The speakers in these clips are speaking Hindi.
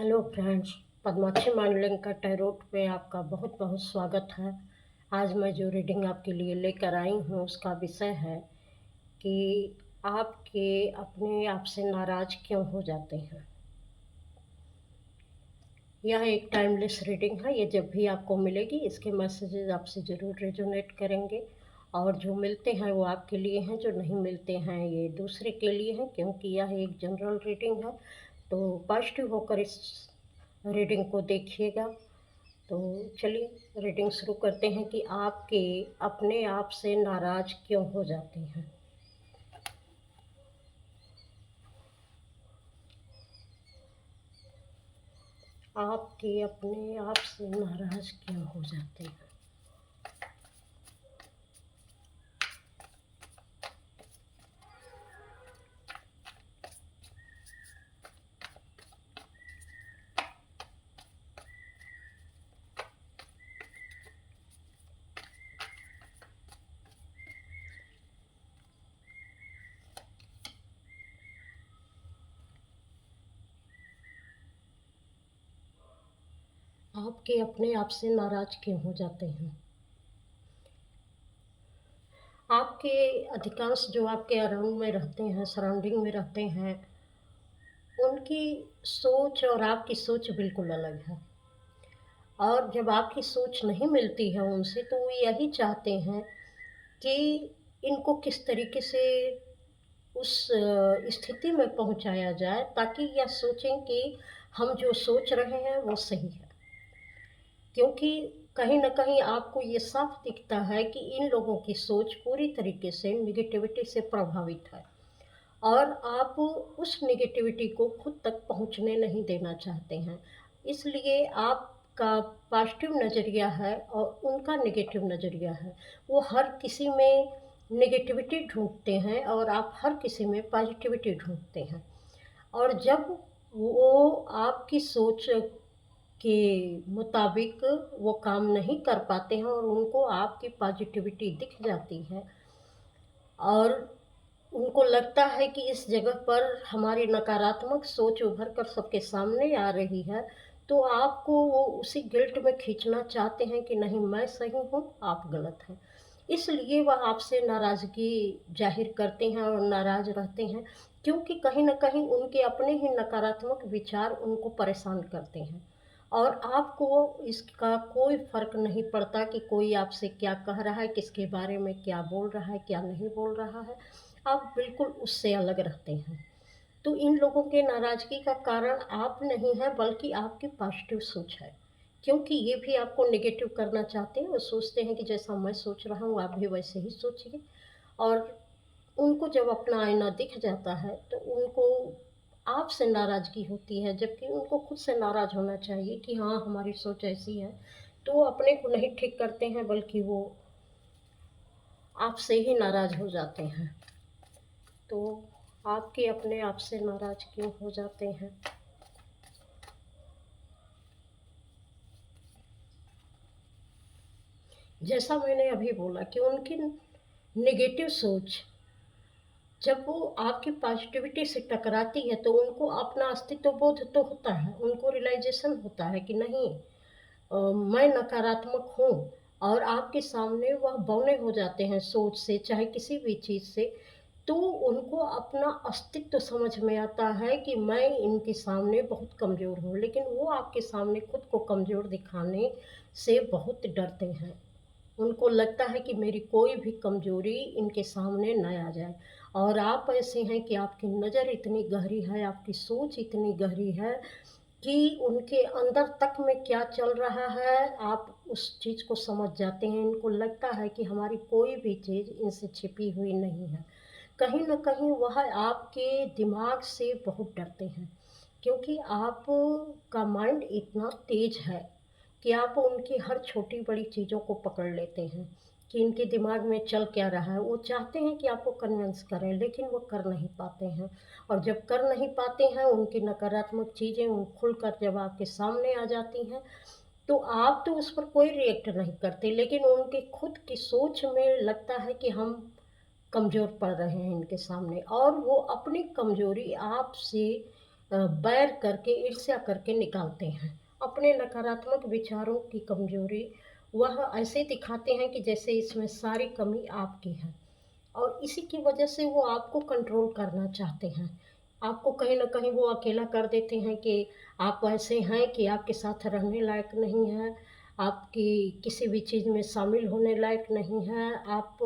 हेलो फ्रेंड्स, पद्माक्षी मांडलिक का टैरोट पे आपका बहुत बहुत स्वागत है। आज मैं जो रीडिंग आपके लिए लेकर आई हूँ उसका विषय है कि आपके अपने आप से नाराज़ क्यों हो जाते हैं। यह एक टाइमलेस रीडिंग है। ये जब भी आपको मिलेगी इसके मैसेजेस आपसे ज़रूर रेजोनेट करेंगे, और जो मिलते हैं वो आपके लिए हैं, जो नहीं मिलते हैं ये दूसरे के लिए हैं, क्योंकि यह एक जनरल रीडिंग है। तो पॉजिटिव होकर इस रीडिंग को देखिएगा। तो चलिए रीडिंग शुरू करते हैं कि आपके अपने आप से नाराज़ क्यों हो जाते हैं। आपके अपने आप से नाराज़ क्यों हो जाते हैं। आपके अपने आप से नाराज़ क्यों हो जाते हैं। आपके अधिकांश जो आपके अराउंड में रहते हैं, सराउंडिंग में रहते हैं, उनकी सोच और आपकी सोच बिल्कुल अलग है। और जब आपकी सोच नहीं मिलती है उनसे, तो वो यही चाहते हैं कि इनको किस तरीके से उस स्थिति में पहुंचाया जाए ताकि यह सोचें कि हम जो सोच रहे हैं वो सही है। क्योंकि कहीं न कहीं आपको ये साफ दिखता है कि इन लोगों की सोच पूरी तरीके से नेगेटिविटी से प्रभावित है, और आप उस नेगेटिविटी को खुद तक पहुंचने नहीं देना चाहते हैं। इसलिए आपका पॉजिटिव नज़रिया है और उनका नेगेटिव नज़रिया है। वो हर किसी में नेगेटिविटी ढूँढते हैं और आप हर किसी में पॉजिटिविटी ढूँढते हैं। और जब वो आपकी सोच के मुताबिक वो काम नहीं कर पाते हैं और उनको आपकी पॉजिटिविटी दिख जाती है, और उनको लगता है कि इस जगह पर हमारी नकारात्मक सोच उभर कर सबके सामने आ रही है, तो आपको वो उसी गिल्ट में खींचना चाहते हैं कि नहीं, मैं सही हूँ, आप गलत हैं। इसलिए वह आपसे नाराज़गी ज़ाहिर करते हैं और नाराज़ रहते हैं, क्योंकि कहीं न कहीं उनके अपने ही नकारात्मक विचार उनको परेशान करते हैं। और आपको इसका कोई फ़र्क नहीं पड़ता कि कोई आपसे क्या कह रहा है, किसके बारे में क्या बोल रहा है, क्या नहीं बोल रहा है। आप बिल्कुल उससे अलग रहते हैं। तो इन लोगों के नाराज़गी का कारण आप नहीं हैं, बल्कि आपकी पॉजिटिव सोच है। क्योंकि ये भी आपको नेगेटिव करना चाहते हैं। वो सोचते हैं कि जैसा मैं सोच रहा हूँ आप भी वैसे ही सोचिए। और उनको जब अपना आईना दिख जाता है तो उनको आपसे नाराज़गी होती है, जबकि उनको खुद से नाराज़ होना चाहिए कि हाँ, हमारी सोच ऐसी है। तो वो अपने को नहीं ठीक करते हैं, बल्कि वो आपसे ही नाराज़ हो जाते हैं। तो आपके अपने आप से नाराज़ क्यों हो जाते हैं। जैसा मैंने अभी बोला कि उनकी नेगेटिव सोच जब वो आपकी पॉजिटिविटी से टकराती है तो उनको अपना अस्तित्व बोध तो होता है, उनको रियलाइजेशन होता है कि नहीं, मैं नकारात्मक हूँ। और आपके सामने वह बौने हो जाते हैं सोच से, चाहे किसी भी चीज़ से। तो उनको अपना अस्तित्व समझ में आता है कि मैं इनके सामने बहुत कमज़ोर हूँ, लेकिन वो आपके सामने खुद को कमज़ोर दिखाने से बहुत डरते हैं। उनको लगता है कि मेरी कोई भी कमज़ोरी इनके सामने ना आ जाए। और आप ऐसे हैं कि आपकी नज़र इतनी गहरी है, आपकी सोच इतनी गहरी है कि उनके अंदर तक में क्या चल रहा है, आप उस चीज़ को समझ जाते हैं। इनको लगता है कि हमारी कोई भी चीज़ इनसे छिपी हुई नहीं है। कहीं न कहीं वह आपके दिमाग से बहुत डरते हैं, क्योंकि आपका माइंड इतना तेज़ है कि आप उनकी हर छोटी-बड़ी चीज़ों को पकड़ लेते हैं कि इनके दिमाग में चल क्या रहा है। वो चाहते हैं कि आपको कन्विंस करें, लेकिन वो कर नहीं पाते हैं। और जब कर नहीं पाते हैं, उनकी नकारात्मक चीज़ें खुलकर जब आपके सामने आ जाती हैं, तो आप तो उस पर कोई रिएक्ट नहीं करते, लेकिन उनकी खुद की सोच में लगता है कि हम कमज़ोर पड़ रहे हैं इनके सामने, और वो अपनी कमज़ोरी आपसे बैर करके, ईर्ष्या करके निकालते हैं। अपने नकारात्मक विचारों की कमज़ोरी वह ऐसे दिखाते हैं कि जैसे इसमें सारी कमी आपकी है, और इसी की वजह से वो आपको कंट्रोल करना चाहते हैं। आपको कहीं न कहीं वो अकेला कर देते हैं कि आप ऐसे हैं कि आपके साथ रहने लायक नहीं हैं, आपकी किसी भी चीज़ में शामिल होने लायक नहीं हैं। आप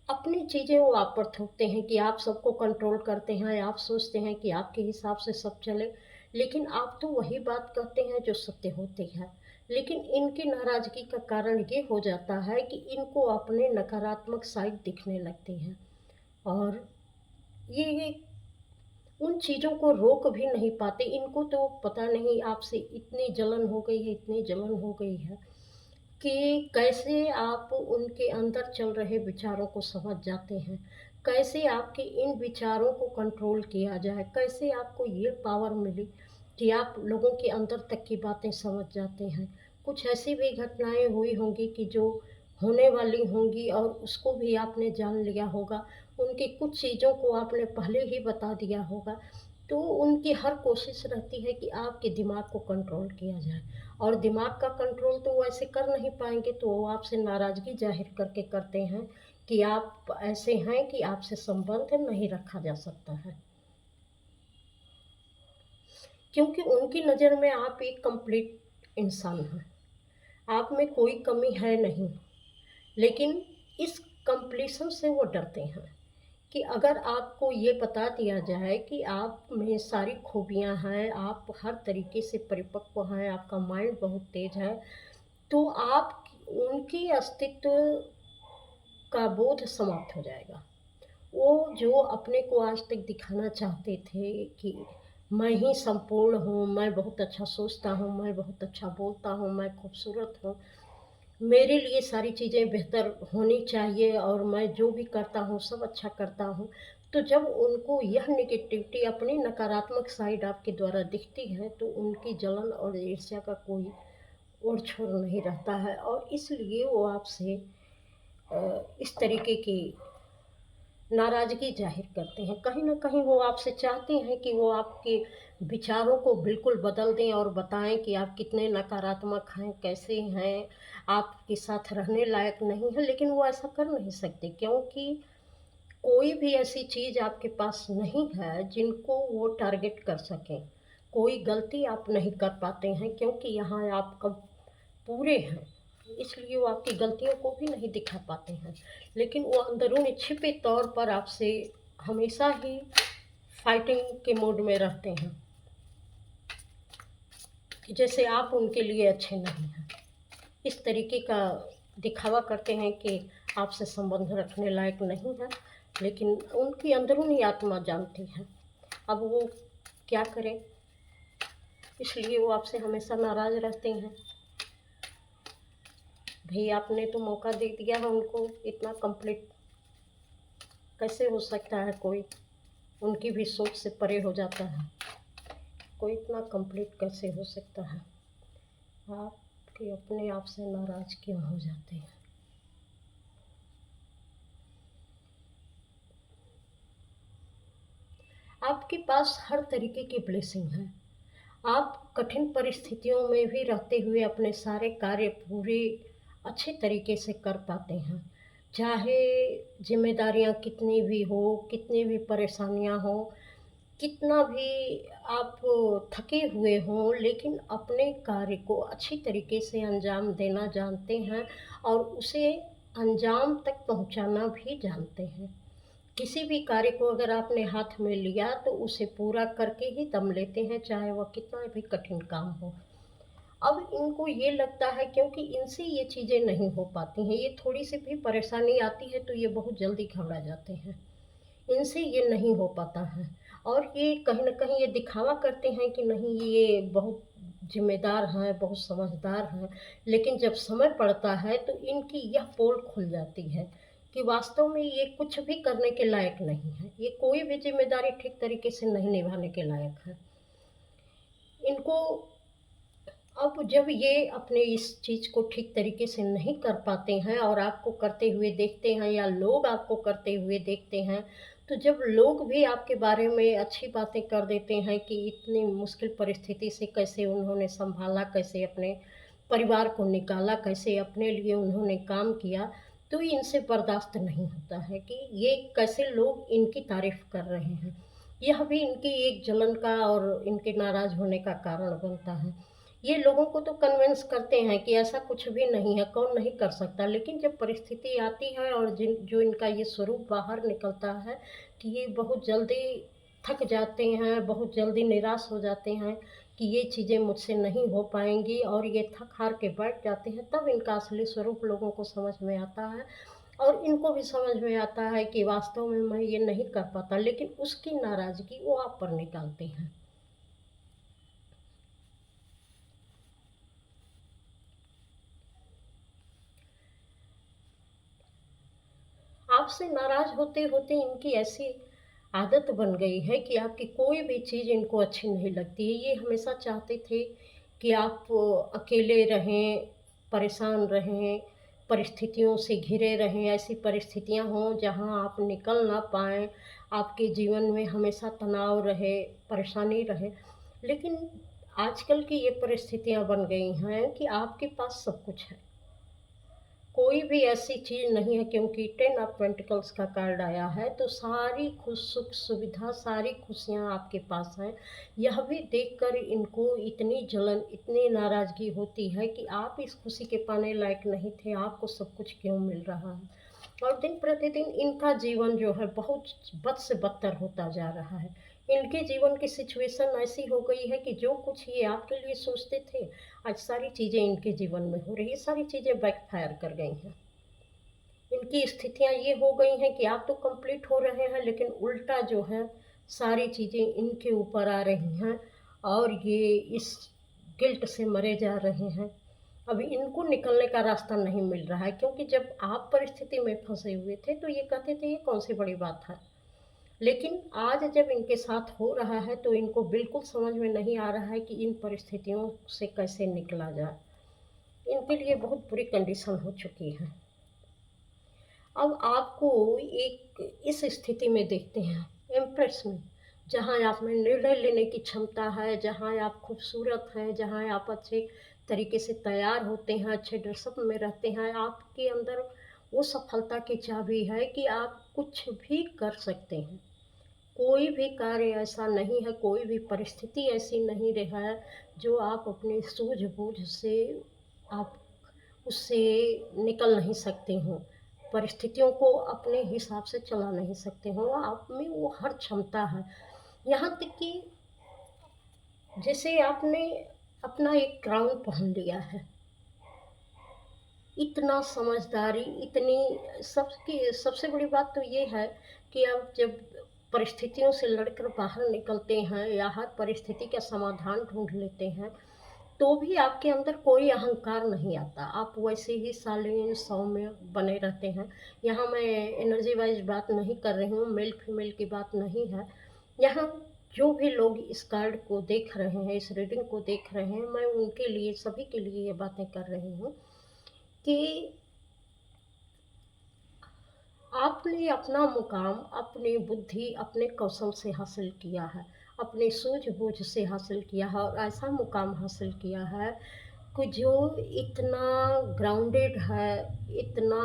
अपनी चीज़ें वो आप पर थोपते हैं कि आप सबको कंट्रोल करते हैं, आप सोचते हैं कि आपके हिसाब से सब चले, लेकिन आप तो वही बात कहते हैं जो सत्य होती है। लेकिन इनकी नाराज़गी का कारण ये हो जाता है कि इनको अपने नकारात्मक साइड दिखने लगती है, और ये उन चीज़ों को रोक भी नहीं पाते। इनको तो पता नहीं आपसे इतनी जलन हो गई है, इतनी जलन हो गई है कि कैसे आप उनके अंदर चल रहे विचारों को समझ जाते हैं, कैसे आपके इन विचारों को कंट्रोल किया जाए, कैसे आपको ये पावर मिली कि आप लोगों के अंदर तक की बातें समझ जाते हैं। कुछ ऐसी भी घटनाएँ हुई होंगी कि जो होने वाली होंगी और उसको भी आपने जान लिया होगा, उनकी कुछ चीज़ों को आपने पहले ही बता दिया होगा, तो उनकी हर कोशिश रहती है कि आपके दिमाग को कंट्रोल किया जाए, और दिमाग का कंट्रोल तो वो ऐसे कर नहीं पाएँगे, तो वो आपसे नाराज़गी ज़ाहिर करके करते हैं कि आप ऐसे हैं कि आपसे संबंध नहीं रखा जा सकता है। क्योंकि उनकी नज़र में आप एक कंप्लीट इंसान हैं, आप में कोई कमी है नहीं। लेकिन इस कंप्लीशन से वो डरते हैं कि अगर आपको ये बता दिया जाए कि आप में सारी खूबियाँ हैं, आप हर तरीके से परिपक्व हैं, आपका माइंड बहुत तेज़ है, तो आप उनकी अस्तित्व का बोध समाप्त हो जाएगा। वो जो अपने को आज तक दिखाना चाहते थे कि मैं ही संपूर्ण हूँ, मैं बहुत अच्छा सोचता हूँ, मैं बहुत अच्छा बोलता हूँ, मैं खूबसूरत हूँ, मेरे लिए सारी चीज़ें बेहतर होनी चाहिए और मैं जो भी करता हूँ सब अच्छा करता हूँ। तो जब उनको यह नेगेटिविटी, अपनी नकारात्मक साइड आपके द्वारा दिखती है, तो उनकी जलन और ईर्ष्या का कोई ओर-छोर नहीं रहता है, और इसलिए वो आपसे इस तरीके की नाराज़गी ज़ाहिर करते हैं। कहीं न कहीं वो आपसे चाहते हैं कि वो आपके विचारों को बिल्कुल बदल दें और बताएँ कि आप कितने नकारात्मक हैं, कैसे हैं, आपके साथ रहने लायक नहीं हैं, लेकिन वो ऐसा कर नहीं सकते, क्योंकि कोई भी ऐसी चीज़ आपके पास नहीं है जिनको वो टारगेट कर सकें। कोई गलती आप नहीं कर पाते हैं, क्योंकि यहाँ आप कब पूरे हैं, इसलिए वो आपकी गलतियों को भी नहीं दिखा पाते हैं। लेकिन वो अंदरूनी छिपे तौर पर आपसे हमेशा ही फाइटिंग के मूड में रहते हैं कि जैसे आप उनके लिए अच्छे नहीं हैं। इस तरीके का दिखावा करते हैं कि आपसे संबंध रखने लायक नहीं है, लेकिन उनकी अंदरूनी आत्मा जानती है। अब वो क्या करें, इसलिए वो आपसे हमेशा नाराज़ रहते हैं। भई आपने तो मौका दे दिया है उनको, इतना कंप्लीट कैसे हो सकता है कोई? उनकी भी सोच से परे हो जाता है। कोई इतना कंप्लीट कैसे हो सकता है? आप कि अपने आप से नाराज़ क्यों हो जाते हैं? आपके पास हर तरीके की ब्लेसिंग है। आप कठिन परिस्थितियों में भी रहते हुए अपने सारे कार्य पूरे अच्छे तरीके से कर पाते हैं। चाहे ज़िम्मेदारियाँ कितनी भी हो, कितनी भी परेशानियाँ हों, कितना भी आप थके हुए हों, लेकिन अपने कार्य को अच्छी तरीके से अंजाम देना जानते हैं, और उसे अंजाम तक पहुँचाना भी जानते हैं। किसी भी कार्य को अगर आपने हाथ में लिया तो उसे पूरा करके ही दम लेते हैं, चाहे वह कितना भी कठिन काम हो। अब इनको ये लगता है, क्योंकि इनसे ये चीज़ें नहीं हो पाती हैं, ये थोड़ी-सी भी परेशानी आती है तो ये बहुत जल्दी घबरा जाते हैं। इनसे ये नहीं हो पाता है, और ये कहीं न कहीं ये दिखावा करते हैं कि नहीं, ये बहुत ज़िम्मेदार हैं, बहुत समझदार हैं, लेकिन जब समय पड़ता है तो इनकी यह पोल खुल जाती है कि वास्तव में ये कुछ भी करने के लायक नहीं है। ये कोई भी ज़िम्मेदारी ठीक तरीके से नहीं निभाने के लायक है। इनको अब जब ये अपने इस चीज़ को ठीक तरीके से नहीं कर पाते हैं और आपको करते हुए देखते हैं, या लोग आपको करते हुए देखते हैं, तो जब लोग भी आपके बारे में अच्छी बातें कर देते हैं कि इतनी मुश्किल परिस्थिति से कैसे उन्होंने सँभाला, कैसे अपने परिवार को निकाला, कैसे अपने लिए उन्होंने काम किया, तो इनसे बर्दाश्त नहीं होता है कि ये कैसे लोग इनकी तारीफ़ कर रहे हैं। यह भी इनकी एक जलन का और इनके नाराज़ होने का कारण बनता है। ये लोगों को तो कन्विंस करते हैं कि ऐसा कुछ भी नहीं है, कौन नहीं कर सकता। लेकिन जब परिस्थिति आती है और जो इनका ये स्वरूप बाहर निकलता है कि ये बहुत जल्दी थक जाते हैं, बहुत जल्दी निराश हो जाते हैं कि ये चीज़ें मुझसे नहीं हो पाएँगी और ये थक-हार के बैठ जाते हैं, तब इनका असली स्वरूप लोगों को समझ में आता है और इनको भी समझ में आता है कि वास्तव में मैं ये नहीं कर पाता, लेकिन उसकी नाराज़गी वो आप पर निकालते हैं। आपसे नाराज़ होते-होते इनकी ऐसी आदत बन गई है कि आपकी कोई भी चीज़ इनको अच्छी नहीं लगती है। ये हमेशा चाहते थे कि आप अकेले रहें, परेशान रहें, परिस्थितियों से घिरे रहें, ऐसी परिस्थितियाँ हों जहाँ आप निकल ना पाएँ, आपके जीवन में हमेशा तनाव रहे, परेशानी रहे। लेकिन आजकल की ये परिस्थितियाँ बन गई हैं कि आपके पास सब कुछ है। कोई भी ऐसी चीज़ नहीं है क्योंकि 10 ऑफ पेंटिकल्स का कार्ड आया है, तो सारी सुख सुविधा, सारी खुशियाँ आपके पास हैं। यह भी देखकर इनको इतनी जलन, इतनी नाराज़गी होती है कि आप इस खुशी के पाने लायक नहीं थे, आपको सब कुछ क्यों मिल रहा है? और दिन प्रतिदिन इनका जीवन जो है बहुत बद से बदतर होता जा रहा है। इनके जीवन की सिचुएशन ऐसी हो गई है कि जो कुछ ये आपके लिए सोचते थे, आज सारी चीज़ें इनके जीवन में हो रही है, सारी चीज़ें बैकफ़ायर कर गई हैं। इनकी स्थितियाँ ये हो गई हैं कि आप तो कंप्लीट हो रहे हैं, लेकिन उल्टा जो है सारी चीज़ें इनके ऊपर आ रही हैं और ये इस गिल्ट से मरे जा रहे हैं। अभी इनको निकलने का रास्ता नहीं मिल रहा है क्योंकि जब आप परिस्थिति में फँसे हुए थे, तो ये कहते थे ये कौन-सी बड़ी बात है। लेकिन आज जब इनके साथ हो रहा है, तो इनको बिल्कुल समझ में नहीं आ रहा है कि इन परिस्थितियों से कैसे निकला जाए। इनके लिए बहुत बुरी कंडीशन हो चुकी है। अब आपको एक इस स्थिति में देखते हैं, इम्प्रेस में, जहाँ आप में निर्णय लेने की क्षमता है, जहाँ आप खूबसूरत हैं, जहाँ आप अच्छे तरीके से तैयार होते हैं, अच्छे ड्रेसअप में रहते हैं, आपके अंदर वो सफलता की चाबी है कि आप कुछ भी कर सकते हैं। कोई भी कार्य ऐसा नहीं है, कोई भी परिस्थिति ऐसी नहीं रहा है, जो आप अपनी सूझबूझ से आप उससे निकल नहीं सकते हो। परिस्थितियों को अपने हिसाब से चला नहीं सकते हो, आप में वो हर क्षमता है। यहाँ तक कि जैसे आपने अपना एक क्राउन पहन लिया है, इतना समझदारी, इतनी सबकी सबसे बड़ी बात तो ये है कि आप जब परिस्थितियों से लड़कर बाहर निकलते हैं या हर परिस्थिति का समाधान ढूँढ लेते हैं, तो भी आपके अंदर कोई अहंकार नहीं आता। आप वैसे ही शालीन, सौम्य बने रहते हैं। यहाँ मैं एनर्जी वाइज़ बात नहीं कर रही हूँ, मेल-फीमेल की बात नहीं है। यहाँ जो भी लोग इस कार्ड को देख रहे हैं, इस रीडिंग को देख रहे हैं, मैं उनके लिए, सभी के लिए ये बातें कर रही हूँ कि आपने अपना मुकाम अपनी बुद्धि, अपने कौशल से हासिल किया है, अपनी सूझबूझ से हासिल किया है और ऐसा मुकाम हासिल किया है कि जो इतना ग्राउंडेड है, इतना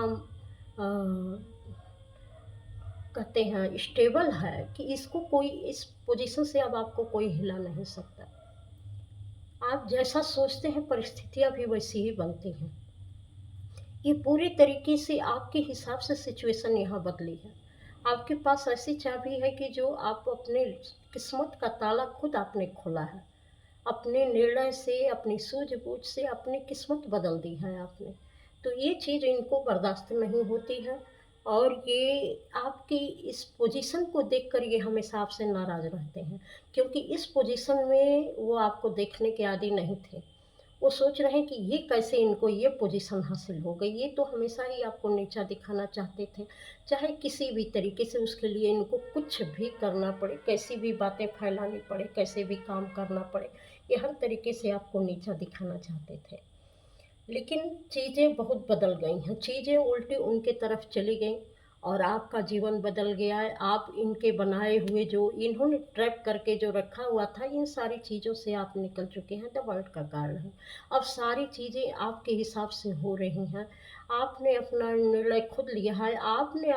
कहते हैं स्टेबल है कि इसको कोई इस पोजीशन से अब आपको कोई हिला नहीं सकता। आप जैसा सोचते हैं परिस्थितियाँ भी वैसी ही बनती हैं। ये पूरी तरीके से आपके हिसाब से सिचुएशन यहाँ बदली है। आपके पास ऐसी चाबी है कि जो आप अपने किस्मत का ताला खुद आपने खोला है। अपने निर्णय से, अपनी सूझबूझ से अपनी किस्मत बदल दी है आपने। तो ये चीज़ इनको बर्दाश्त नहीं होती है और ये आपकी इस पोजीशन को देखकर ये हमेशा आपसे नाराज़ रहते हैं, क्योंकि इस पोजीशन में वो आपको देखने के आदी नहीं थे। वो सोच रहे हैं कि ये कैसे इनको ये पोजीशन हासिल हो गई, ये तो हमेशा ही आपको नीचा दिखाना चाहते थे। चाहे किसी भी तरीके से उसके लिए इनको कुछ भी करना पड़े, कैसी भी बातें फैलानी पड़े, कैसे भी काम करना पड़े, ये हर तरीके से आपको नीचा दिखाना चाहते थे। लेकिन चीज़ें बहुत बदल गई हैं, चीज़ें उल्टी उनके तरफ चली गईं और आपका जीवन बदल गया है। आप इनके बनाए हुए जो इन्होंने ट्रैप करके जो रखा हुआ था, इन सारी चीज़ों से आप निकल चुके हैं। द वर्ल्ड का कारण है। अब सारी चीज़ें आपके हिसाब से हो रही हैं। आपने अपना निर्णय खुद लिया है। आपने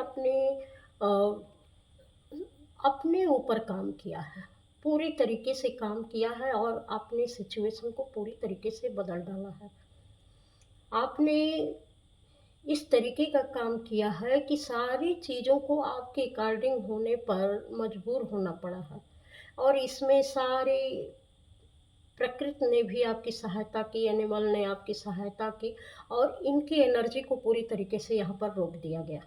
अपने ऊपर काम किया है, पूरी तरीके से काम किया है और अपने सिचुएशन को पूरी तरीके से बदल डाला है। आपने इस तरीके का काम किया है कि सारी चीज़ों को आपके अकॉर्डिंग होने पर मजबूर होना पड़ा है। और इसमें सारे प्रकृति ने भी आपकी सहायता की, एनिमल ने आपकी सहायता की और इनकी एनर्जी को पूरी तरीके से यहाँ पर रोक दिया गया।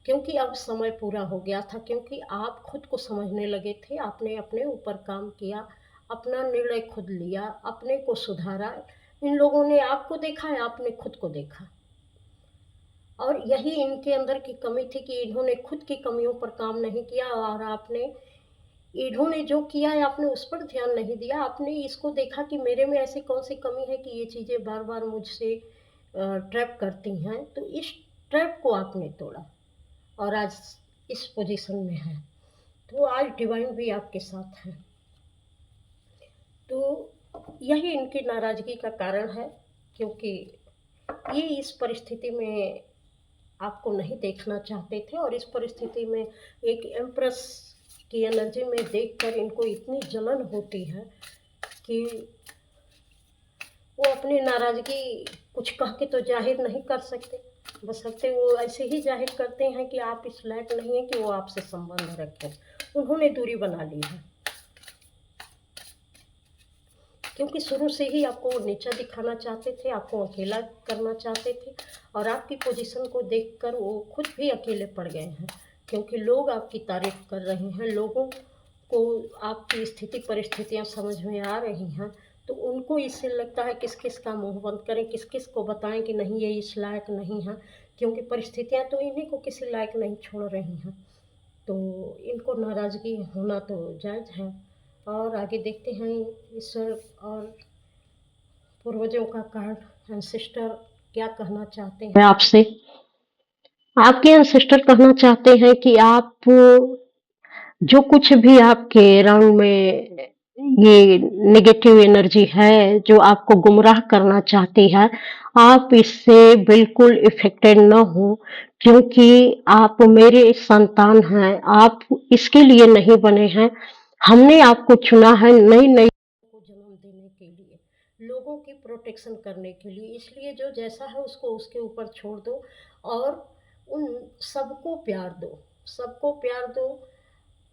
क्योंकि अब समय पूरा हो गया था, क्योंकि आप खुद को समझने लगे थे। आपने अपने ऊपर काम किया, अपना निर्णय खुद लिया, अपने को सुधारा। इन लोगों ने आपको देखा है, आपने खुद को देखा। और यही इनके अंदर की कमी थी कि इन्होंने खुद की कमियों पर काम नहीं किया और इन्होंने जो किया है आपने उस पर ध्यान नहीं दिया। आपने इसको देखा कि मेरे में ऐसी कौन सी कमी है कि ये चीज़ें बार बार मुझसे ट्रैप करती हैं, तो इस ट्रैप को आपने तोड़ा और आज इस पोजीशन में है। तो आज डिवाइन भी आपके साथ है। तो यही इनकी नाराज़गी का कारण है, क्योंकि ये इस परिस्थिति में आपको नहीं देखना चाहते थे और इस परिस्थिति में एक एम्प्रेस की एनर्जी में देखकर इनको इतनी जलन होती है कि वो अपनी नाराज़गी कुछ कह के तो जाहिर नहीं कर सकते। बशर्ते वो ऐसे ही जाहिर करते हैं कि आप इस लायक नहीं हैं कि वो आपसे संबंध रखें। उन्होंने दूरी बना ली है, क्योंकि शुरू से ही आपको वो नीचा दिखाना चाहते थे, आपको अकेला करना चाहते थे और आपकी पोजीशन को देखकर वो खुद भी अकेले पड़ गए हैं। क्योंकि लोग आपकी तारीफ कर रहे हैं, लोगों को आपकी स्थिति परिस्थितियां समझ में आ रही हैं, तो उनको इससे लगता है किस किस का मुंह बंद करें, किस किस को बताएं कि नहीं ये इस लायक नहीं है, क्योंकि परिस्थितियां तो इन्हीं को किसी लायक नहीं छोड़ रही हैं। तो इनको नाराज़गी होना तो जायज़ है। और आगे देखते हैं ईश्वर और पूर्वजों का कार्ड एंसेस्टर क्या कहना चाहते हैं आपसे। आपके एंसेस्टर कहना चाहते हैं कि आप जो कुछ भी आपके अराउंड में ये नेगेटिव एनर्जी है जो आपको गुमराह करना चाहती है, आप इससे बिल्कुल इफेक्टेड न हो, क्योंकि आप मेरे संतान हैं। आप इसके लिए नहीं बने हैं। हमने आपको चुना है नई नई को जन्म देने के लिए, लोगों की प्रोटेक्शन करने के लिए। इसलिए जो जैसा है उसको उसके ऊपर छोड़ दो और उन सबको प्यार दो, सबको प्यार दो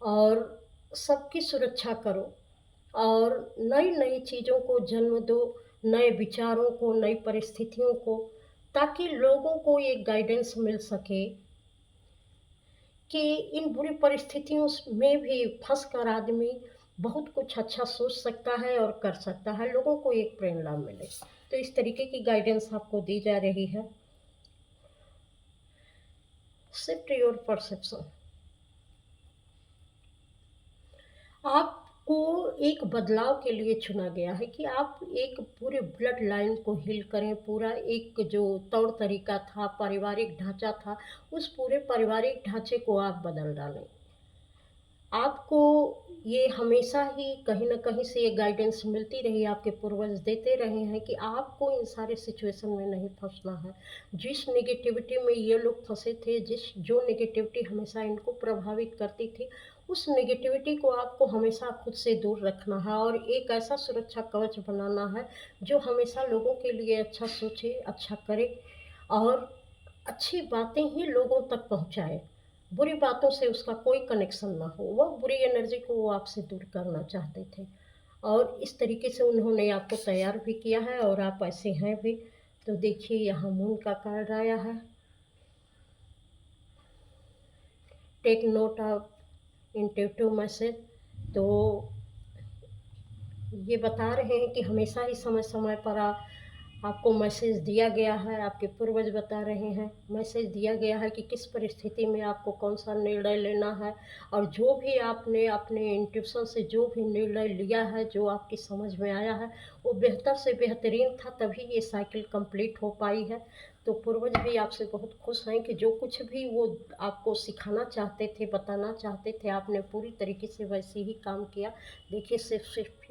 और सबकी सुरक्षा करो और नई नई चीज़ों को जन्म दो, नए विचारों को, नई परिस्थितियों को, ताकि लोगों को एक गाइडेंस मिल सके कि इन बुरी परिस्थितियों में भी फंस कर आदमी बहुत कुछ अच्छा सोच सकता है और कर सकता है, लोगों को एक प्रेरणा मिले। तो इस तरीके की गाइडेंस आपको दी जा रही है। Shift your perception. आपको एक बदलाव के लिए चुना गया है कि आप एक पूरे ब्लड लाइन को हील करें। पूरा एक जो तौर तरीका था, पारिवारिक ढांचा था, उस पूरे पारिवारिक ढांचे को आप बदल डालें। आपको ये हमेशा ही कहीं न कहीं से ये गाइडेंस मिलती रही, आपके पूर्वज देते रहे हैं कि आपको इन सारे सिचुएशन में नहीं फँसना है। जिस नेगेटिविटी में ये लोग फँसे थे, जो नेगेटिविटी हमेशा इनको प्रभावित करती थी, उस नेगेटिविटी को आपको हमेशा खुद से दूर रखना है और एक ऐसा सुरक्षा कवच बनाना है, जो हमेशा लोगों के लिए अच्छा सोचे, अच्छा करे और अच्छी बातें ही लोगों तक पहुँचाए। बुरी बातों से उसका कोई कनेक्शन ना हो, वह बुरी एनर्जी को वो आपसे दूर करना चाहते थे और इस तरीके से उन्होंने आपको तैयार भी किया है और आप ऐसे हैं भी। तो देखिए यहाँ मून का कार्ड आया है। Take note of intuitive message. तो ये बता रहे हैं कि हमेशा ही समय समय पर आपको मैसेज दिया गया है, आपके पूर्वज बता रहे हैं, मैसेज दिया गया है कि किस परिस्थिति में आपको कौन-सा निर्णय लेना है। और जो भी आपने अपने इंट्यूशन से जो भी निर्णय लिया है, जो आपकी समझ में आया है, वो बेहतर से बेहतरीन था, तभी ये साइकिल कंप्लीट हो पाई है। तो पूर्वज भी आपसे बहुत खुश हैं कि जो कुछ भी वो आपको सिखाना चाहते थे, बताना चाहते थे, आपने पूरी तरीके से वैसे ही काम किया। देखिए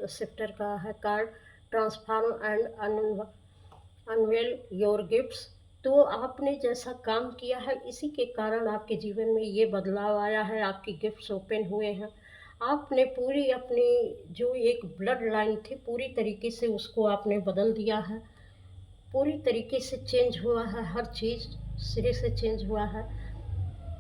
शिफ्टर का है card, transform and unveil your gifts. तो आपने जैसा काम किया है, इसी के कारण आपके जीवन में ये बदलाव आया है, आपके गिफ्ट्स ओपन हुए हैं। आपने पूरी अपनी जो एक ब्लड लाइन थी, पूरी तरीके से उसको आपने बदल दिया है। पूरी तरीके से चेंज हुआ है, हर चीज़ सिरे से चेंज हुआ है।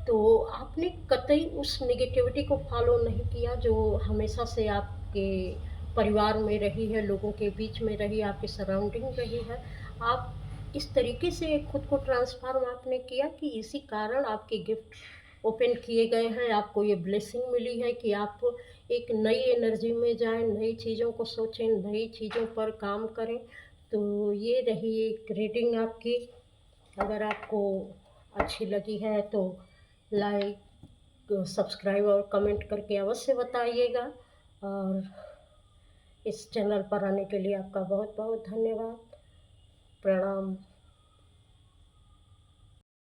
तो आपने कतई उस नेगेटिविटी को फॉलो नहीं किया जो हमेशा से आपके परिवार में रही है, लोगों के बीच में रही, आपकी सराउंडिंग रही है। आप इस तरीके से खुद को ट्रांसफ़ॉर्म आपने किया कि इसी कारण आपके गिफ्ट ओपन किए गए हैं, आपको ये ब्लेसिंग मिली है कि आप एक नई एनर्जी में जाएँ, नई चीज़ों को सोचें, नई चीज़ों पर काम करें। तो ये रही एक रीडिंग आपकी। अगर आपको अच्छी लगी है तो लाइक, सब्सक्राइब और कमेंट करके अवश्य बताइएगा। और इस चैनल पर आने के लिए आपका बहुत बहुत धन्यवाद। प्रणाम।